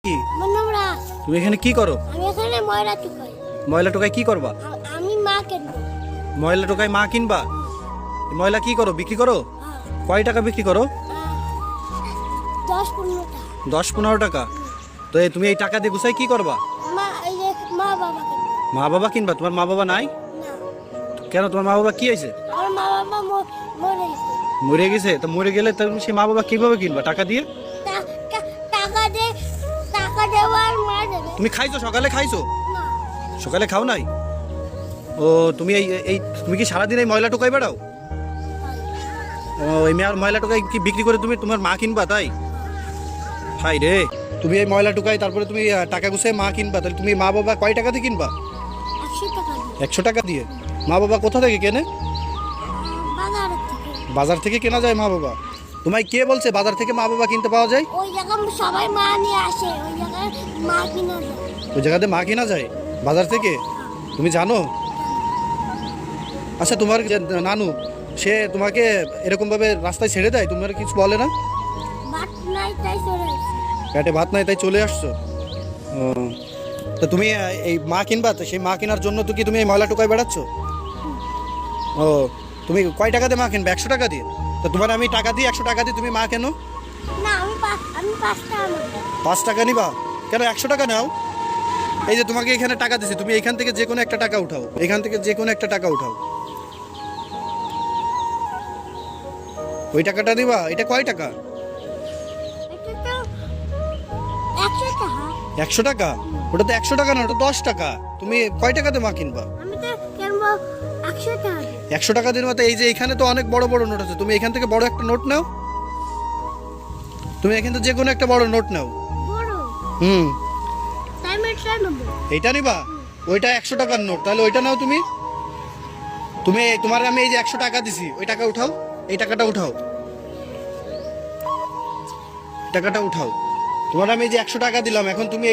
কি আমার নাম রাজ। তুমি এখানে কি করো? আমি এখানে ময়লা টুকাই। ময়লা টোকাই কি করবা? আমি মা কিনবো। ময়লা টোকাই মা কিনবা? এই ময়লা কি করো, বিক্রি করো? কয় টাকা বিক্রি করো? 10-15 টাকা। 10-15 টাকা। তো তুমি এই টাকা দিয়ে গুছাই কি করবা? মা এই যে মা বাবা কিনবো। মা বাবা কিনবা? তোমার মা বাবা নাই না, কেন? তোমার মা বাবা কি হয়েছে? আমার মা বাবা মরে গেছে। মরে গেছে? তো মরে গেলে তুমি সেই মা বাবা কিভাবে কিনবা টাকা দিয়ে? টাকা দেওয়ার মা দেবে তুমি খাইছো? সকালে খাইছো? না। সকালে খাও নাই? ও তুমি এই এই তুমি কি সারাদিন এই ময়লা টোকাই বেড়াও? ও এই ময়লা টোকাই কি বিক্রি করে তুমি তোমার মা কিনবা তাই? হাই রে, তুমি এই ময়লা টোকাই তারপরে তুমি টাকা গুছাই মা কিনবা, তাহলে তুমি মা বাবা কয় টাকা দিয়ে কিনবা? 100 টাকা দিয়ে। 100 টাকা দিয়ে? মা বাবা কোথা থেকে কেনে? বাজারের থেকে। বাজার থেকে কেনা যায় মা বাবা? তোমায় কে বলছে বাজার থেকে মা বাবা কিনতে পাওয়া যায়? ওই জায়গায় সবাই মা নিয়ে আসে, ওই জায়গায় মা কিনা যায়। ওই জায়গাতে মা কেনা যায় বাজার থেকে? তুমি জানো? আচ্ছা, তোমার যে নানু, সে তোমাকে এরকম ভাবে রাস্তায় ছেড়ে দেয়, তোমার কিছু বলে না? ভাত নাই তাই চলে আসে। পেটে ভাত নাই তাই চলে আসছো? ও, তো তুমি এই মা কিনবা, তো সেই মা কেনার জন্য তো কি তুমি এই ময়লা টোকায় বেড়াচ্ছ? ও, তুমি কয় টাকা দিয়ে মা কিনবে? 100 টাকা দিয়ে? তো তোমার আমি টাকা দিই, 100 টাকা দিয়ে তুমি মা কেন? না, আমি 5 টাকা নেবো। 5 টাকা নিবা? কেন 100 টাকা নাও? এই যে তোমাকে এখানে টাকা দিছি, তুমি এখান থেকে যে কোনো একটা টাকা উঠাও, এখান থেকে যে কোনো একটা টাকা উঠাও। ওই টাকাটা দিবা? এটা কয় টাকা? এটা তো 100 টাকা। 100 টাকা? ওটা তো 100 টাকা না, ওটা 10 টাকা। তুমি কয় টাকাতে মা কিনবা? আমি তো কিনবো 100 টাকা দিয়ে। 100 টাকা দিন মতো। এই যে এখানে তো অনেক বড় বড় নোট আছে, তুমি এখান থেকে বড় একটা নোট নাও। তুমি এখান থেকে যে কোনো একটা বড় নোট নাও। বড় হুম, তাই আমি এটা নেবো। এইটা নিবা? ওইটা 100 টাকার নোট, তাহলে ওইটা নাও তুমি। তোমার আমি এই যে 100 টাকা দিছি, ওই টাকা উঠাও, এই টাকাটা উঠাও, টাকাটা উঠাও। তোমার আমি এই যে 100 টাকা দিলাম, এখন তুমি এই